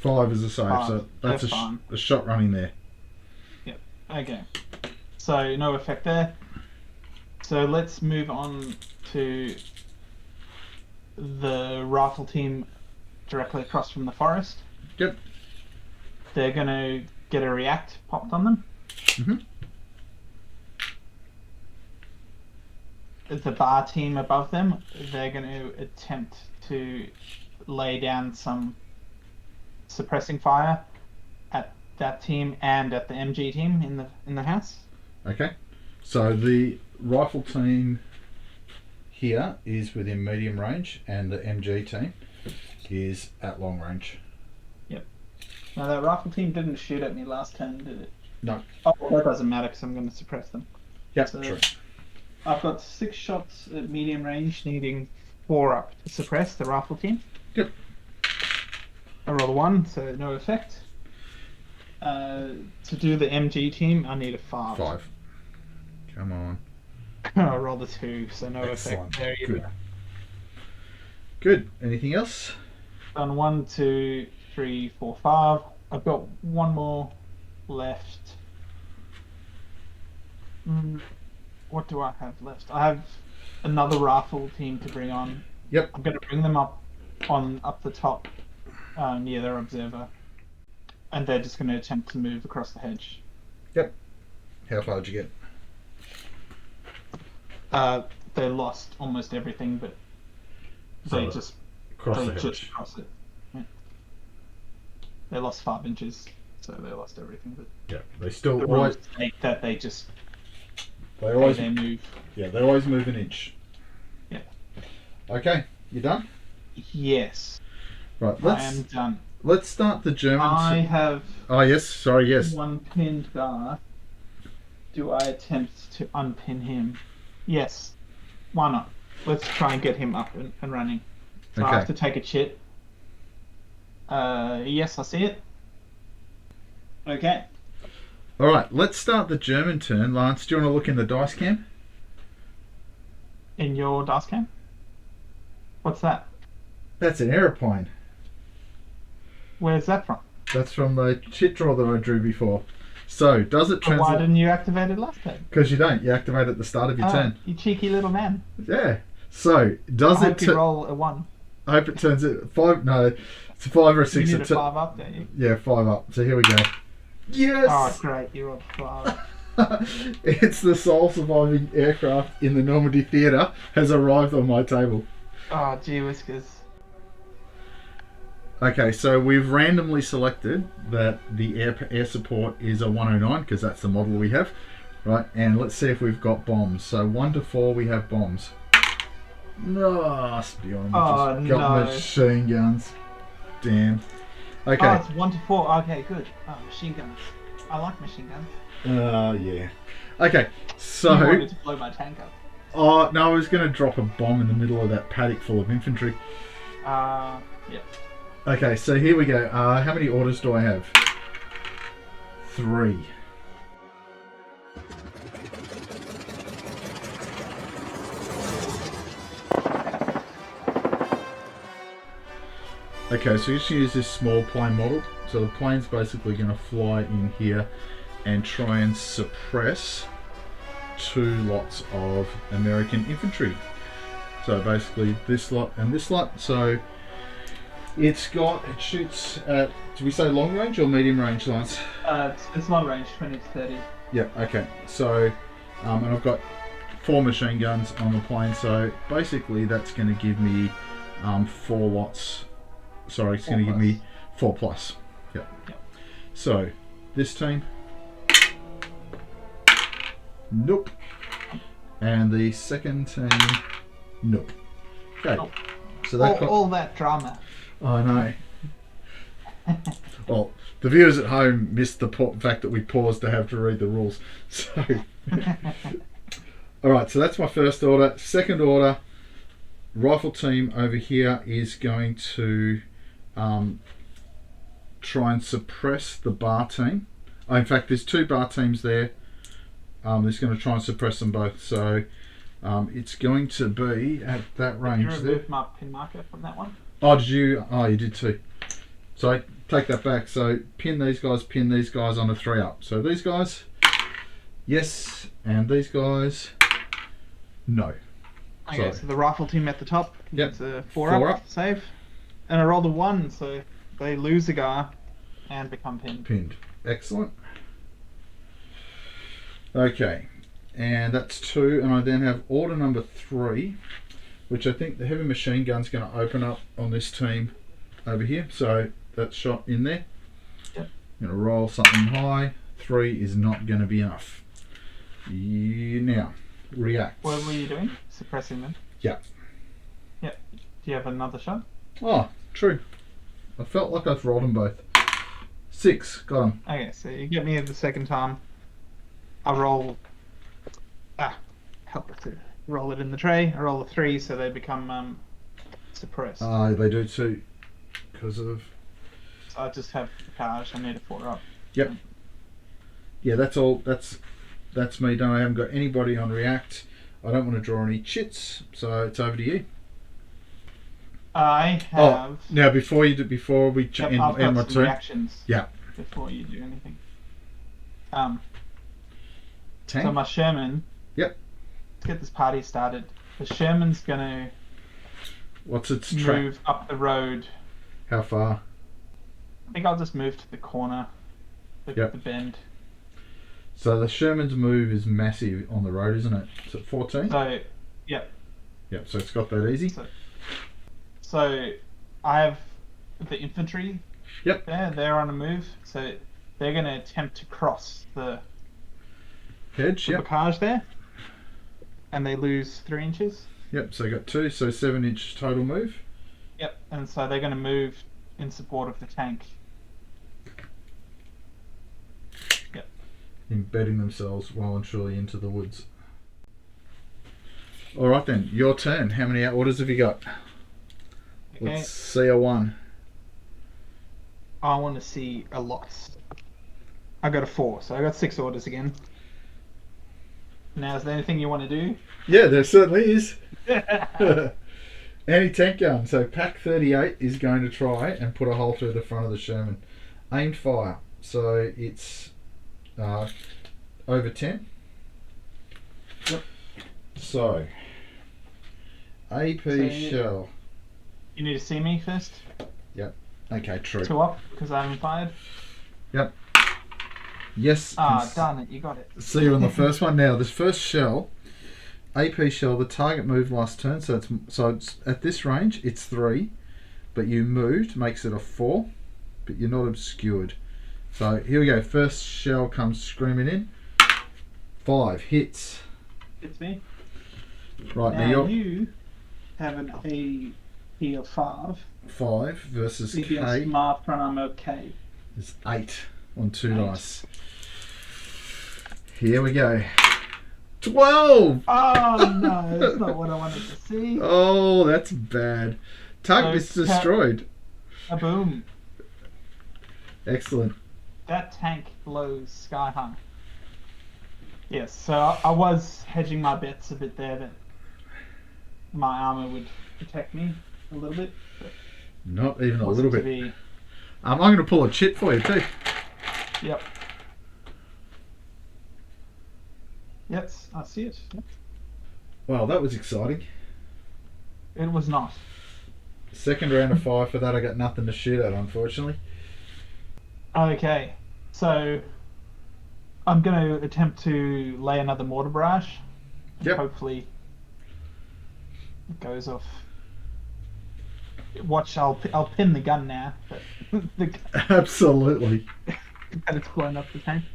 5 is a save, 5. so that's They're a shot running there. Yep. Okay. So no effect there. So let's move on to the rifle team directly across from the forest. Yep. They're going to get a react popped on them. Mm-hmm. The bar team above them, they're going to attempt to lay down some suppressing fire at that team and at the MG team in the house. Okay. So the rifle team here is within medium range, and the MG team is at long range. Yep. Now that rifle team didn't shoot at me last turn, did it? No. Oh, that doesn't matter because I'm going to suppress them. Yep. So True. I've got 6 shots at medium range, needing 4 up to suppress the rifle team. Yep. I roll a 1, so no effect. To do the MG team, I need a 5. 5. Come on. I rolled a 2, so no Excellent. effect. There you Good. go. Good. Anything else? Done 1, 2, 3, 4, 5. I've got 1 more left. What do I have left? I have another rifle team to bring on. Yep. I'm going to bring them up the top near their observer, and they're just going to attempt to move across the hedge. Yep. How far did you get? They lost almost everything, but they just cross the just hedge. cross it. Yeah. They lost 5 inches, so they lost everything. But Yeah. They still the always. rules state that they just They move. Yeah. They always move an inch. Yeah. Okay. You done? Yes, Right. I am done. Let's start the German. I have Oh yes. Sorry. Yes. 1 pinned guard. Do I attempt to unpin him? Yes. Why not? Let's try and get him up and running. So I have Okay. to take a chit. Yes, I see it. Okay. All right. Let's start the German turn. Lance, do you want to look in the dice cam? In your dice cam? What's that? That's an aeroplane. Where's that from? That's from the chit draw that I drew before. So, does it Why translate? didn't you activate it last time? Because you don't. You activate it at the start of your turn. You cheeky little man. Yeah. So, does I it? hope you roll a 1. I hope it turns it 5. No, it's a 5 or a 6. You need a 5 up, don't you? Yeah, 5 up. So here we go. Yes. Oh, great. You rolled 5. It's the sole surviving aircraft in the Normandy theatre has arrived on my table. Oh, gee whiskers. Okay, so we've randomly selected that the air support is a 109 because that's the model we have, right? And let's see if we've got bombs. So 1 to 4 we have bombs. No, beyond. Oh, Just got no. machine guns. Damn. Okay. Oh, it's 1 to 4. Okay, good. Oh, machine guns. I like machine guns. Yeah. Okay, You so wanted to blow my tank up. oh no, I was going to drop a bomb in the middle of that paddock full of infantry. Yeah. Okay, so here we go. How many orders do I have? 3. Okay, so just use this small plane model. So the plane's basically going to fly in here and try and suppress 2 lots of American infantry. So basically this lot and this lot. So it shoots at, do we say long range or medium range, Lance? It's long range, 20 to 30. Yeah, okay. So, and I've got 4 machine guns on the plane. So basically that's going to give me 4 lots. Sorry, it's going to give me 4 plus. Yep. So this team, nope. And the second team, nope. Okay. Oh. So that all that drama. I know. Well, the viewers at home missed the fact that we paused to have to read the rules. So, all right. So that's my first order. Second order, rifle team over here is going to try and suppress the bar team. Oh, in fact, there's 2 bar teams there. It's going to try and suppress them both. So it's going to be at that range Did you there. remove my pin marker from that one? Oh, did you? Oh, you did too. So I take that back. So pin these guys on a 3 up. So these guys, yes, and these guys, no. Okay, so the rifle team at the top. Yep. It's a 4 up save. And I rolled a 1, so they lose a guy and become pinned. Pinned. Excellent. Okay, and that's 2, and I then have order number 3, which I think the heavy machine gun's going to open up on this team over here. So that's shot in there. Yep. I'm going to roll something high. 3 is not going to be enough. Now, react. What were you doing? Suppressing them? Yeah. Yep. Do you have another shot? Oh, true. I felt like I've rolled them both. 6, got them. Okay, so you get me the second time. I roll. Help to roll it in the tray. I roll a 3, so they become suppressed. They do too, because of. So I just have charge. I need a 4 up. Yep. Yeah, that's all. That's me done. I haven't got anybody on react. I don't want to draw any chits, so it's over to you. I have. Now before we I've end got my some turn. reactions. Yeah. Before you do anything. Tank. So my Sherman. Yep. Let's get this party started. The Sherman's gonna What's its track? move up the road. How far? I think I'll just move to the corner. Yep. The bend. So the Sherman's move is massive on the road, isn't it? Is it 14? So, yep. Yep. So it's got that easy. So I have the infantry. Yep. They're on a move. So they're going to attempt to cross the Hedge. Yep. blockage there, and they lose 3 inches. Yep. So you got 2. So 7-inch total move. Yep. And so they're going to move in support of the tank. Yep. Embedding themselves well and truly into the woods. All right then, your turn. How many orders have you got? Okay. Let's see a 1. I want to see a loss. I got a 4, so I got 6 orders again. Now, is there anything you want to do? Yeah, there certainly is. Anti-tank gun. So Pack 38 is going to try and put a hole through the front of the Sherman. Aimed fire. So it's over 10. Yep. So AP shell. You need to see me first. Yep. Okay, true. 2 up, because I haven't fired. Yep. Yes. Darn it, you got it. See you on the first one. Now, this first shell, AP shell, the target moved last turn, so it's at this range, it's 3, but you moved, makes it a 4, but you're not obscured. So here we go. First shell comes screaming in. 5 hits. It's me. Right, Now you have an AP of 5. 5 versus CBS K Smart front armor K. is 8 on 2 dice. Here we go. 12! Oh no, that's not what I wanted to see. Oh, that's bad. Target is destroyed. Boom. Excellent. That tank blows sky high. Yes, so I was hedging my bets a bit there that my armor would protect me a little bit. But not even a little bit. Be... I'm going to pull a chit for you too. Yep. Yes, I see it. Yep. Well, that was exciting. It was not. Second round of 5 for that. I got nothing to shoot at, unfortunately. Okay, so I'm going to attempt to lay another mortar barrage. Yep. Hopefully it goes off. Watch, I'll pin the gun now. But the gun, Absolutely. and it's blown up the tank.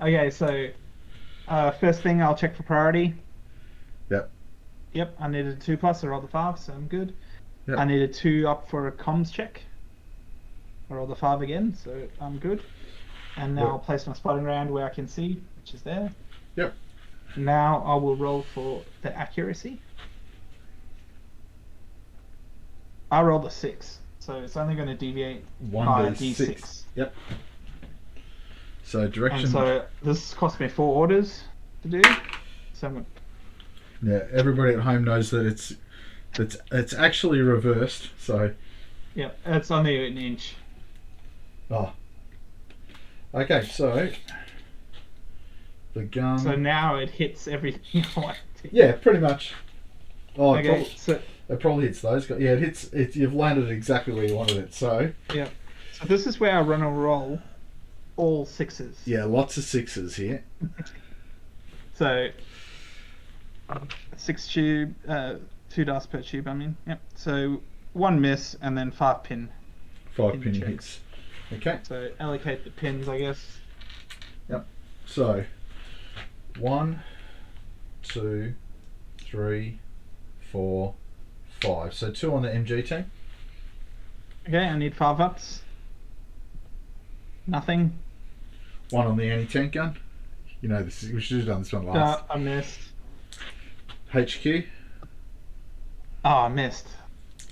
Okay, so first thing I'll check for priority. Yep, I needed a 2+, I rolled the 5, so I'm good. Yep. I needed 2 up for a comms check. I rolled the 5 again, so I'm good. And now I'll place my spotting round where I can see, which is there. Yep. Now I will roll for the accuracy. I rolled a 6, so it's only going to deviate by D6. Yep. So direction. And so this cost me 4 orders to do. So yeah, everybody at home knows that it's actually reversed. So. Yeah, it's only an inch. Oh. Okay, so the gun. So now it hits everything I want to. Yeah, pretty much. Oh, okay, so it probably hits those. Yeah, it hits. You've landed it exactly where you wanted it. So. Yeah. So this is where I run a roll. All 6s. Yeah, lots of 6s here. So 6 tube, 2 dice per tube. I mean, yep. So 1 miss and then 5 pin. 5 pin hits. Okay. So allocate the pins, I guess. Yep. So 1, 2, 3, 4, 5. So 2 on the MG team. Okay, I need 5 ups. Nothing. 1 on the anti-tank gun. You know, we should have done this one last. I missed. HQ. Oh, I missed.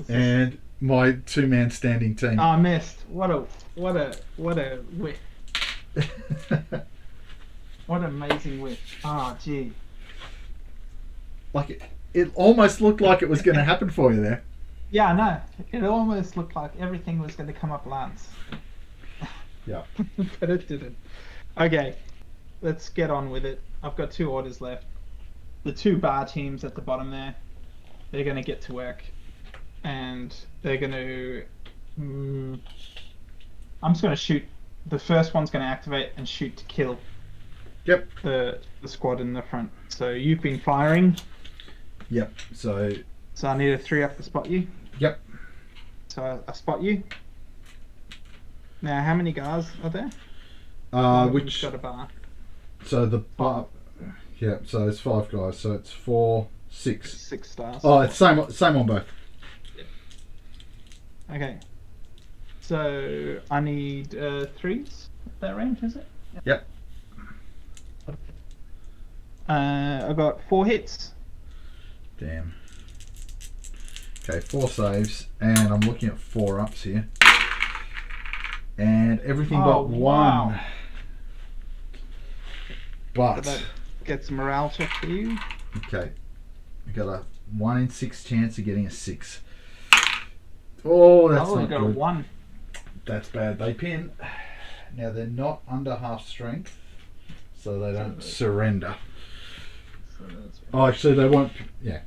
And my 2-man standing team. Oh, I missed. What a whiff. What an amazing whiff. Oh, gee. Like it almost looked like it was going to happen for you there. Yeah, I know. It almost looked like everything was going to come up Lance. Yeah. But it didn't. Okay, let's get on with it. I've got 2 orders left. The 2 bar teams at the bottom there, they're going to get to work. And they're going to... I'm just going to shoot. The first one's going to activate and shoot to kill. Yep. The squad in the front. So you've been firing. Yep. So I need a 3 up to spot you. Yep. So I spot you. Now, how many guys are there? Which got a bar. So the bar. Yeah. So it's 5 guys. So it's 4, 6. 6 stars. Oh, it's same on both. Yep. Okay. So I need 3s at that range, is it? Yep. I got 4 hits. Damn. Okay, 4 saves, and I'm looking at 4 ups here. And everything but 1. Wow. But So that gets a morale check for you. okay, I got a 1 in 6 chance of getting a 6. Oh, that's not got good. a 1. That's bad. They pin. Now they're not under half strength, so they don't surrender. So that's Oh, actually, they won't. Yeah,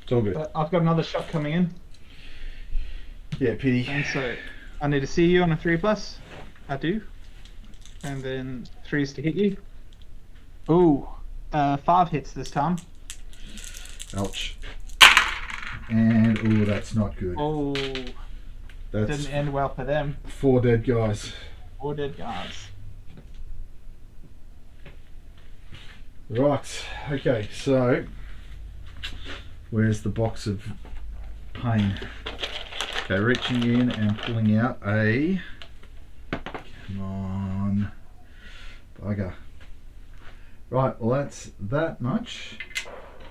it's all good. But I've got another shot coming in. Yeah, pity. And so I need to see you on a 3+. I do. And then 3s to hit you. Ooh, 5 hits this time. Ouch. And ooh, that's not good. Oh, That's didn't end well for them. 4 dead guys. 4 dead guys. Right. Okay. So, where's the box of pain? Okay, reaching in and pulling out a. Come on, bugger. Right. Well, that's that much,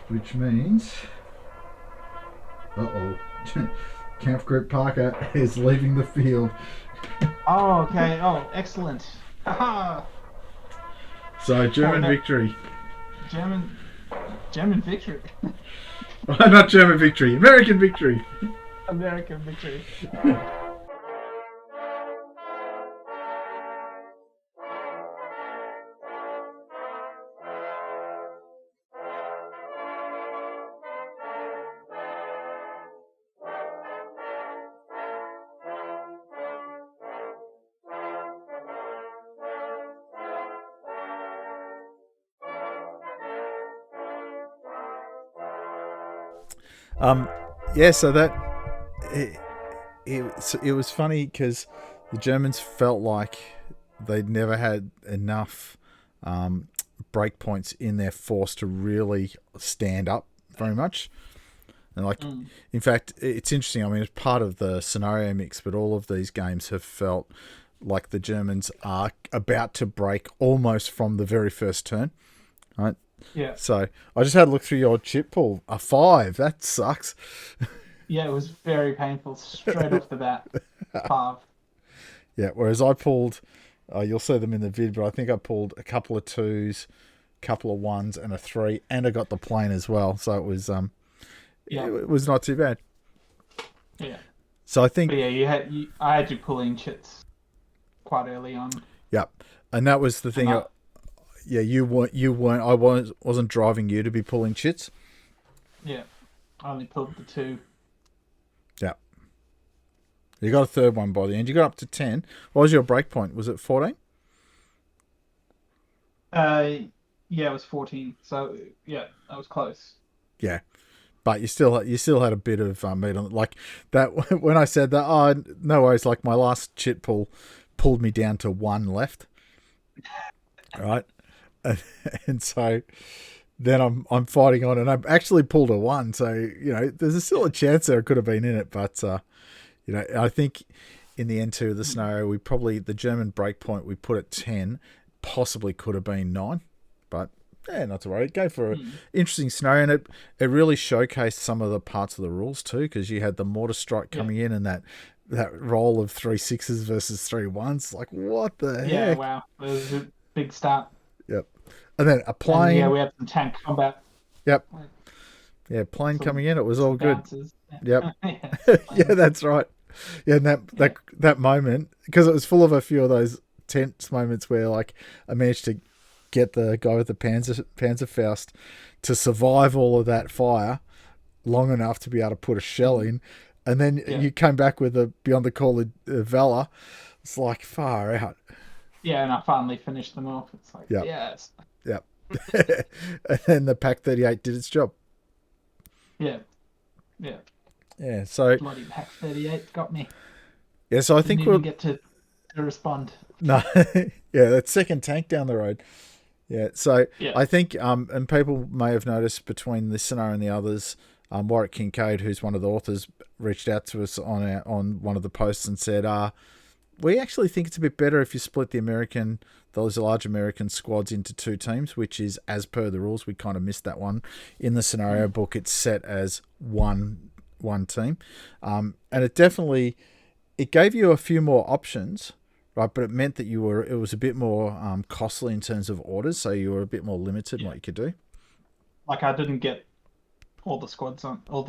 which means. Uh oh. Camp Group Parker is leaving the field. Oh, okay. Oh, excellent. Haha. So German that- victory. German victory. Not German victory, American victory. American victory. Yeah, so that it was funny because the Germans felt like they'd never had enough break points in their force to really stand up very much. And in fact, it's interesting. I mean, it's part of the scenario mix, but all of these games have felt like the Germans are about to break almost from the very first turn, right? Yeah. So I just had a look through your chip pool. A 5. That sucks. Yeah, it was very painful straight off the bat. 5. Yeah, whereas I pulled, you'll see them in the vid, but I think I pulled a couple of 2s, a couple of 1s, and a 3, and I got the plane as well. So it was, it was not too bad. Yeah. So I think, But yeah, I had you pulling chits quite early on. yeah, and that was the thing. Yeah, you weren't. I wasn't driving you to be pulling chits. Yeah, I only pulled the 2. Yeah. You got a third one by the end. You got up to 10. What was your break point? Was it 14? Yeah, it was 14. So yeah, that was close. Yeah, but you still had a bit of meat on it. Like that when I said that. Oh, no worries. Like my last chit pulled me down to 1 left. Right, and so then I'm fighting on, and I've actually pulled a 1. So there's still a chance there it could have been in it, but I think in the end too of the scenario, the German break point we put at 10 possibly could have been 9, but yeah, not to worry. Go for an interesting scenario, and it really showcased some of the parts of the rules too, because you had the mortar strike coming in and that roll of 3 6s versus 3 1s. Like what the heck? Yeah, wow, it was a big start. Yep, and then a plane. Yeah, we had some tank combat. Yep. Yeah, plane coming in. It was all good. Bounces. Yep. Yeah, that's right. Yeah, and that moment, because it was full of a few of those tense moments where like I managed to get the guy with the Panzerfaust to survive all of that fire long enough to be able to put a shell in, and then you came back with a Beyond the Call of Valor. It's like far out. Yeah, and I finally finished them off. It's like, yes. Yep. And then the Pack 38 did its job. Yeah. Yeah. Yeah, so... Bloody Pack 38 got me. Yeah, so I think we'll... get to respond. No. Yeah, that second tank down the road. Yeah, so I think, and people may have noticed between this scenario and the others, Warwick Kincaid, who's one of the authors, reached out to us on one of the posts and said, we actually think it's a bit better if you split those large American squads into 2 teams, which is as per the rules. We kind of missed that one. In the scenario book, it's set as one team. And it gave you a few more options, right? But it meant that it was a bit more costly in terms of orders, so you were a bit more limited in what you could do. Like I didn't get all the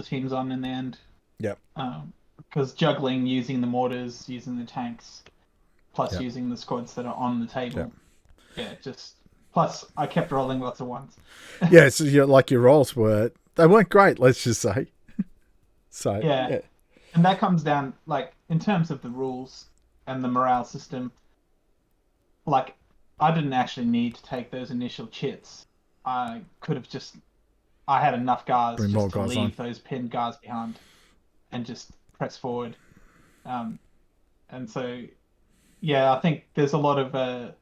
teams on in the end. Yep. Because juggling using the mortars, using the tanks, plus using the squads that are on the table. Yep. Yeah, plus I kept rolling lots of 1s. Yeah, so your rolls they weren't great, let's just say. So yeah. And that comes down, like, in terms of the rules and the morale system, like, I didn't actually need to take those initial chits. I had enough guards to leave those pinned guards behind and just press forward. And so, yeah, I think there's a lot of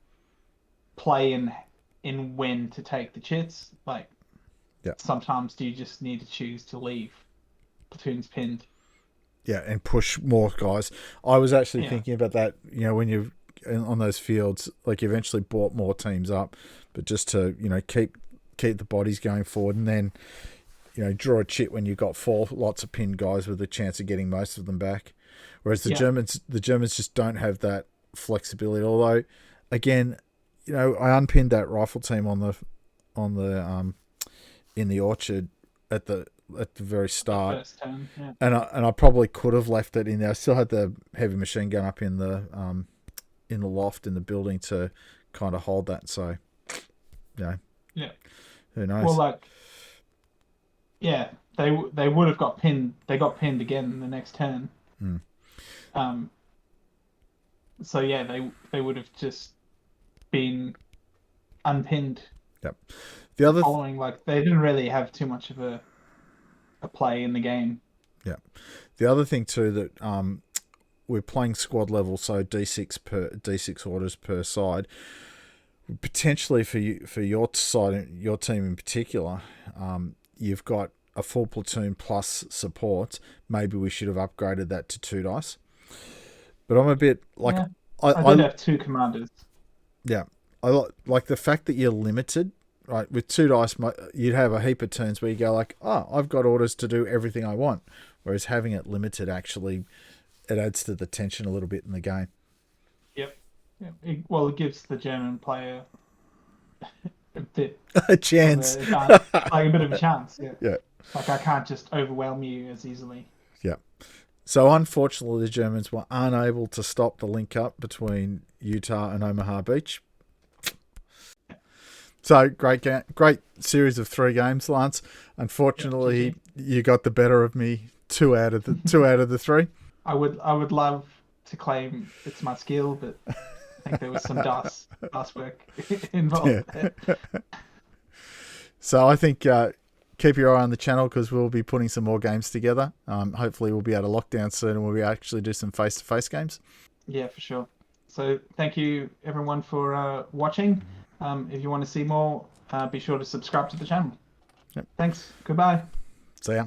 play in when to take the chits. Like, sometimes do you just need to choose to leave platoons pinned? Yeah, and push more guys. I was actually thinking about that, when you're on those fields, like you eventually brought more teams up, but just to, keep the bodies going forward. And then draw a chit when you've got 4 lots of pinned guys with a chance of getting most of them back. Whereas the Germans just don't have that flexibility. Although, again, I unpinned that rifle team on the in the orchard at the very start, First turn, yeah. and I probably could have left it in there. I still had the heavy machine gun up in the loft in the building to kind of hold that. So, yeah, who knows? Well, they would have got pinned. They got pinned again in the next turn. So yeah, they would have just been unpinned. Yep. The other following, they didn't really have too much of a play in the game. Yeah. The other thing too that we're playing squad level, so D6 orders per side. Potentially for your side, your team in particular, you've got a full platoon plus support. Maybe we should have upgraded that to 2 dice. But I'm a bit like I did have 2 commanders. Yeah, I like the fact that you're limited. Right, with 2 dice, you'd have a heap of turns where you go like, I've got orders to do everything I want. Whereas having it limited, actually, it adds to the tension a little bit in the game. Yep. It gives the German player a bit a chance, a bit of a chance. Yeah. Yeah. I can't just overwhelm you as easily. Yeah. So unfortunately, the Germans were unable to stop the link up between Utah and Omaha Beach. So great series of 3 games, Lance. Unfortunately, you got the better of me 2 out of the 3. I would love to claim it's my skill, but I think there was some DOS work involved. Yeah. So I think keep your eye on the channel because we'll be putting some more games together. Hopefully, we'll be able to lock down soon and we'll actually do some face-to-face games. Yeah, for sure. So thank you everyone for watching. If you want to see more, be sure to subscribe to the channel. Yep. Thanks. Goodbye. See ya.